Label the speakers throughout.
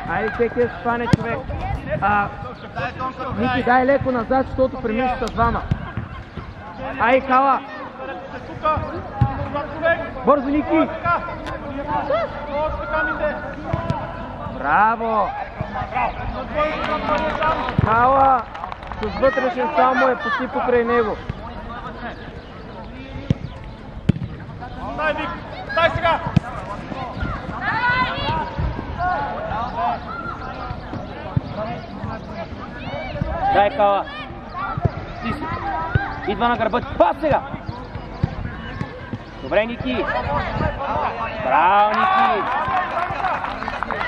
Speaker 1: Айде всеки да се хване човек. Ники, дай леко назад, защото преминеш с двама. Ай, Кала! Бързо, Ники! Браво! Кала! С вътрешен само е почти покрай него.
Speaker 2: Дай, Вик! Дай сега!
Speaker 1: Дай, Кала! Ти си! Идва на гърба ти! Пас сега! Добре, Ники! Браво, Ники!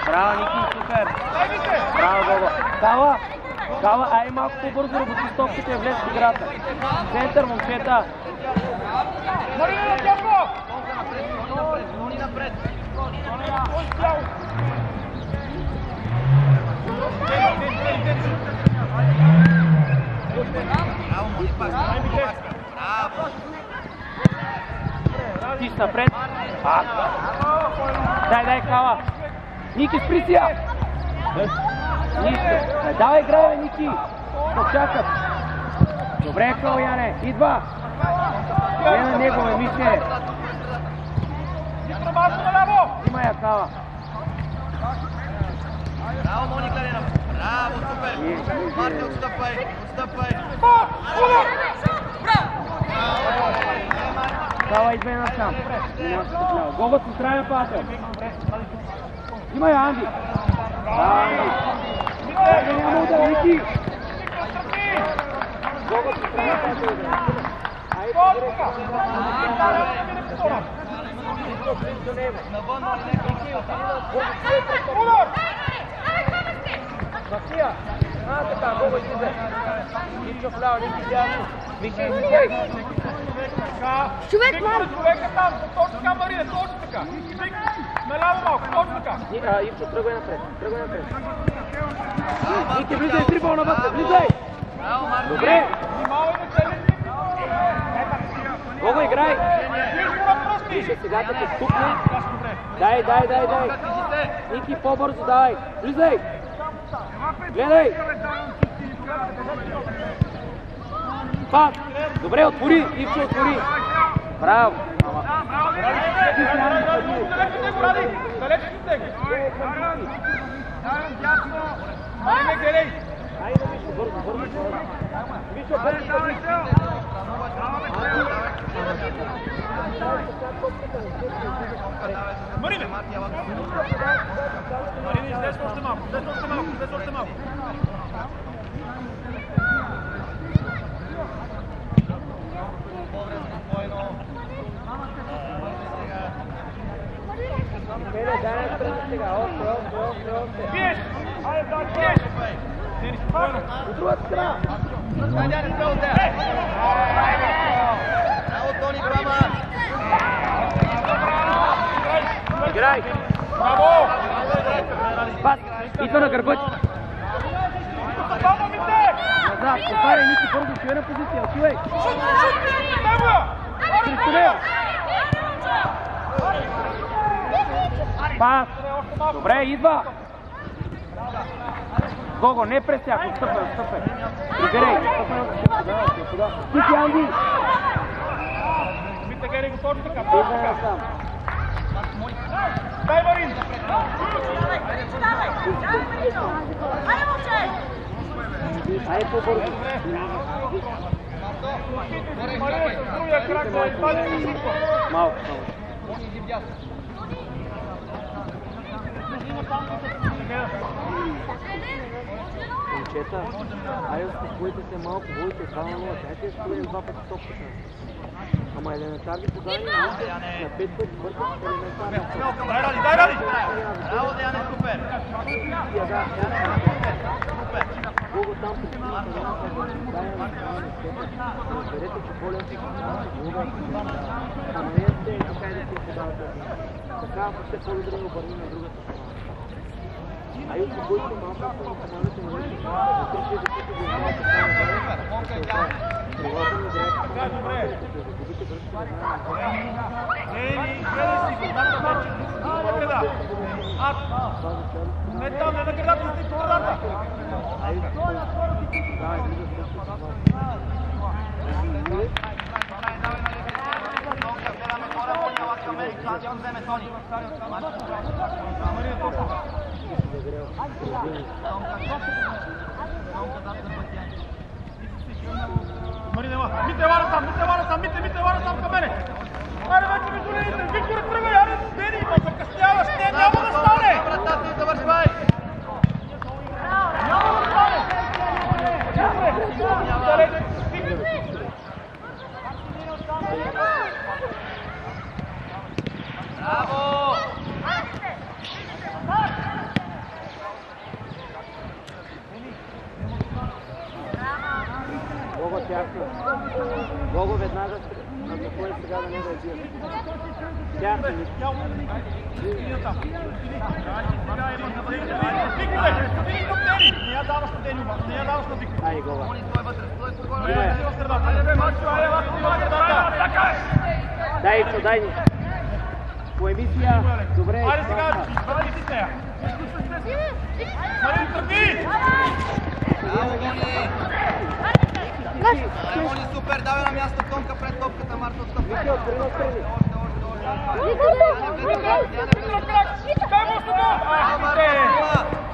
Speaker 1: Браво, Ники! Супер! Браво, Гого! Кала! Кала, ай малко по-бързо работи с топката и влез в играта. Център, момчета!
Speaker 2: Марина на тясно!
Speaker 3: Гони напред! Браво, Мони, пак! Браво!
Speaker 1: Тиш напред! Дай, Кала! Ники, спри сега! Нищо! Давай, играй, бе, Ники! Почакат! Добре, Кала, Яне! Идва! Не на него, бе, Мише! Има я, Кала!
Speaker 3: Браво, Мони Кларина! Браво, супер! Марти, отстъпвай! Отстъпвай!
Speaker 1: Кала, идва и насам! Гогът с крайна пател! Има я, Анди! Няма удар, Ники! Гогът с крайна пател!
Speaker 3: Навън, Ники!
Speaker 1: Максия! Така, Гого излезе! Ничо вляво, Ники дясно! Вики, излезай!
Speaker 2: Човек, човека там! Точно така, Марина, точно така! Вик, наляво малко, точно така!
Speaker 1: Ивчо, тръгвай напред! Ники, влизай, трибол навътре, влизай! Добре! Гого, играй! Вижте, сега да те стукне! Дай! Ники, по-бързо, дай! Влизай! Гледай! Пак! Добре, отвори! Ивчо, отвори! Браво! Айде, Мишо, бързо! Мишо, бързо!
Speaker 2: Марина! Марина, излез още малко! Биеш! Биеш!
Speaker 1: От другата страна!
Speaker 3: Браво, Тони, браво!
Speaker 1: Играй!
Speaker 2: Браво!
Speaker 1: Пас! Идва на гърба ти! Назад! Повтаряй, Ники, бързо, чуй на позиция! Чуй! Срещу нея! Пас! Добре, идва! Гого, не през тях! Отстъпай! Приберей! Тики, Анди!
Speaker 2: Гери го точно така!
Speaker 1: Идва насам!
Speaker 2: Дай, Марин!
Speaker 1: Айде по-бързо!
Speaker 2: Марин, с другия крак да изпадим всичко!
Speaker 1: Малко! Момчета, айде успокойте се малко, водите 2-0, дайте изпълним 2 пъти топката. Ама елементарни подания, на 5 пъти бъркат елементарни.
Speaker 2: Дай ради!
Speaker 3: Браво, Деяне, супер!
Speaker 1: Гого там по силата, дай на разберете, че по-лесно се каменете и така и да си подавате. Така все по-добре обърни на другата страна. Ай успокойте малко, ако не каналите на нещо, вътреши да си го знаете само Тревога ми играете само добре. Като загубите връзка на
Speaker 2: гледай си го, там вече. Не там, не на градата, си по градата. Мите вара сам към мене! Аре вече ми долините! Виктор, тръгвай! Аре, Дени, ма закъсняваш! Не, няма да стане!
Speaker 3: Вратата и завършвай!
Speaker 2: Няма да стане!
Speaker 3: Браво!
Speaker 1: Бого тясно. Бого веднага, ако кой сега да не да бие. Тясно. Ай, Гога. Дай, Ичо, дай ни. По емисия, добре.
Speaker 2: Айде сега, върни си с нея. Марин, тръпи!
Speaker 3: Ремони, супер, давай на място Тонка пред топката, Марто отстъпва.
Speaker 1: Вики, отпри на страни.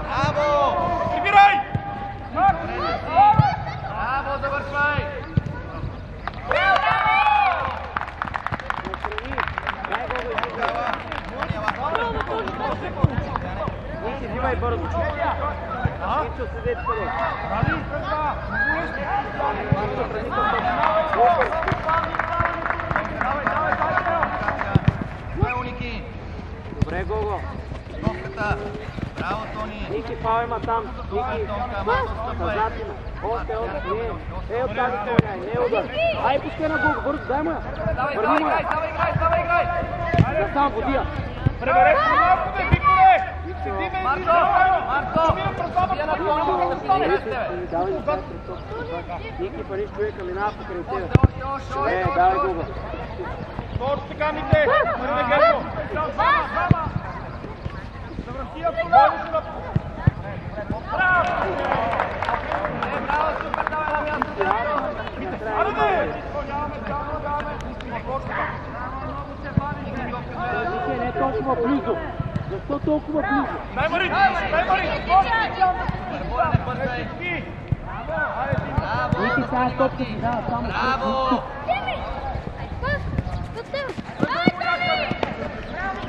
Speaker 3: Браво!
Speaker 2: Прибирай!
Speaker 3: Браво, завършвай!
Speaker 1: Вики, взимай бързо. Ичо, седи първо. Добре, Гого.
Speaker 3: Топката. Браво, Тони.
Speaker 1: Ники, фал има там. Ники, назад има. Още, не. Е от тази страна, не е удар. Ай, пускай на Гого, бързо, дай ма. Върни ма. Да сам водия.
Speaker 2: Пребереш се малко, бе, Викторе!
Speaker 3: Марто!
Speaker 1: Ники, париш човека, минава покрай тебе. Добре, давай Гого.
Speaker 2: Точно така, Мите! Марине Герко! Завърхи автомобилите на...
Speaker 3: Браво, супер, давай на място!
Speaker 2: Аре, бе!
Speaker 1: Ники, не е толкова близо. Защо толкова близо?
Speaker 2: Дай Марин! Дай Марин!
Speaker 3: Не бързай!
Speaker 1: Ники, сега топка си дава само.
Speaker 3: Браво!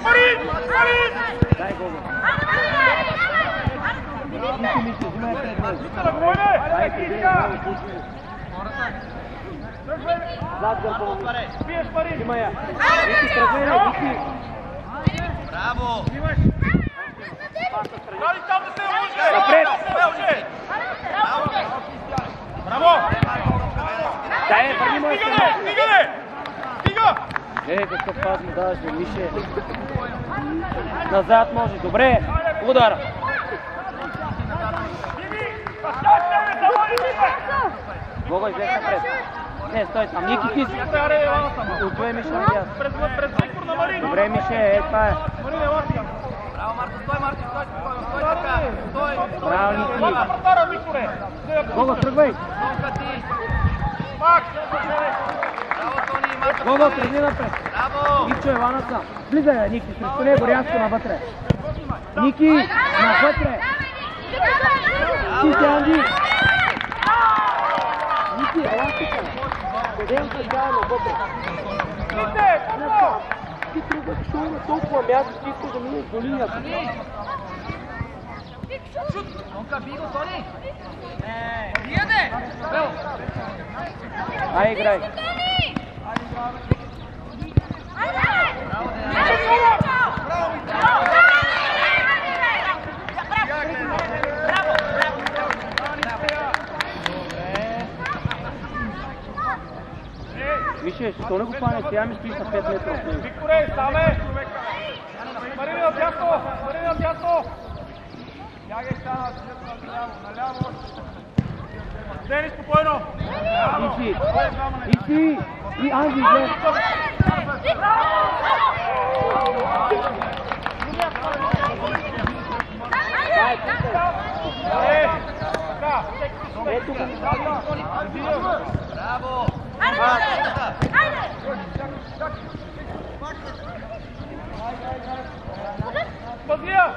Speaker 2: Марин! Марин!
Speaker 1: Дай Гого.
Speaker 2: Мише,
Speaker 1: взимай пред мен.
Speaker 2: Ай,
Speaker 1: Зад гърба.
Speaker 2: Биеш Марин!
Speaker 1: Има я. Ники, тръгвай, Ники.
Speaker 3: Браво!
Speaker 2: Дали там да се може!
Speaker 1: Напред!
Speaker 2: Браво!
Speaker 1: Дай, върни му
Speaker 2: Стига, стига! Стига!
Speaker 1: Какъв пас му даваш, бе, Мише. Назад може, добре. Удара. Гого, излез напред. Не, стой там. Ники, ти си. Отвой Мише на дясно.
Speaker 2: Пред Виктор на Марин!
Speaker 1: Добре, Мише, това е.
Speaker 2: Марин, ела сега!
Speaker 3: Браво, Марто, стой, Марто, стой, спокойно, стой така! Стой!
Speaker 1: Браво, Ники.
Speaker 2: Това вратара, Викторе!
Speaker 1: Гого, тръгвай.
Speaker 3: Тонка ти!
Speaker 2: Пак!
Speaker 3: Браво, Тони, Марто!
Speaker 1: Гого, тръгни напред.
Speaker 3: Браво!
Speaker 1: Ичо, Ивана сам. Влизай, Ники, срещу него, рязко навътре. Ники, навътре. Ти се, Анди. Ники, ела тука. Седем се заедно вътре. Ти тръгваш на толкова място, ти искаш да минеш до линията.
Speaker 3: Тонка, би го, Тони!
Speaker 1: Ай, играй. Више, що не го пане, сега ми стоиш на 5 метра от него.
Speaker 2: Викторе, стаме! Марин на дясно! Марин на дясно! Бягай стана, наляво! Дени, спокойно!
Speaker 1: Ичи! Ичи! И Анди, излез! тук.
Speaker 3: Браво!
Speaker 2: Базия!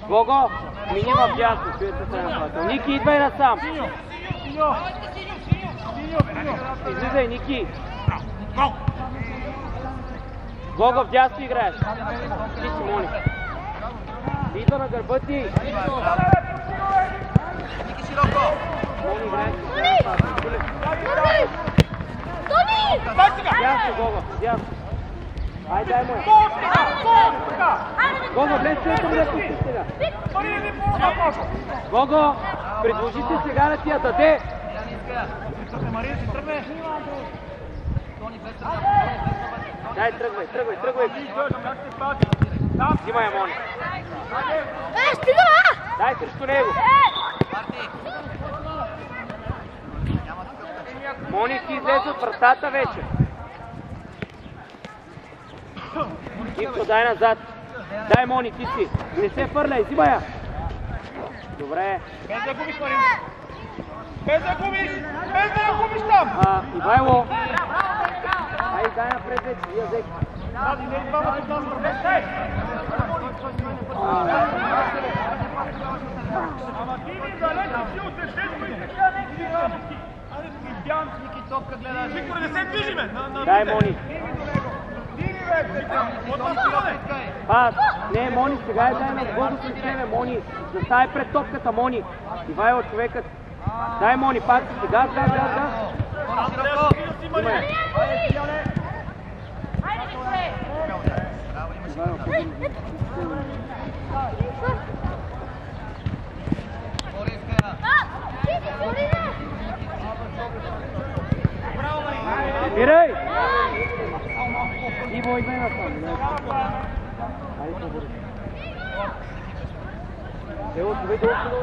Speaker 1: Гого, мини в дясно, чуете се нападател. Ники, идвай насам. Излизай, Ники. Гого, в дясно играеш. Ти си, Мони. Идва на гърба ти.
Speaker 3: Ники широко!
Speaker 1: Мони, играеш.
Speaker 2: Дай
Speaker 1: Дясно, Гого, дясно. Ай, дай му. Гого, влез център да пусти сега. Гого, предложите сега да ти я даде.
Speaker 2: Мария си тръгне.
Speaker 1: Дай, тръгвай. Взимай я, Мони. Дай срещу него. Мони, ти излезе от вратата вече. Ивко, дай назад. Дай, Мони, ти си. Не се фърляй, взимай я. Добре.
Speaker 2: Без да губиш, Марин. Без да губиш там.
Speaker 1: Ивайло. Ай, дай напред вече, вие взех.
Speaker 2: Тази не двамата там вървеш. Ама ти ми далече си от десетко и така не ги работи. Аре, Бян, Ники, топка гледаш. Виктор, не се движиме.
Speaker 1: Дай, Мони. Пас. Не, Мони, сега е дай на Гого с тебе, Мони. Заставай пред топката, Мони. Ивайло, човекът. Дай, Мони, пак сега, Бирай! Иво, идвай насам. Айде, побори. Ево, това е долу.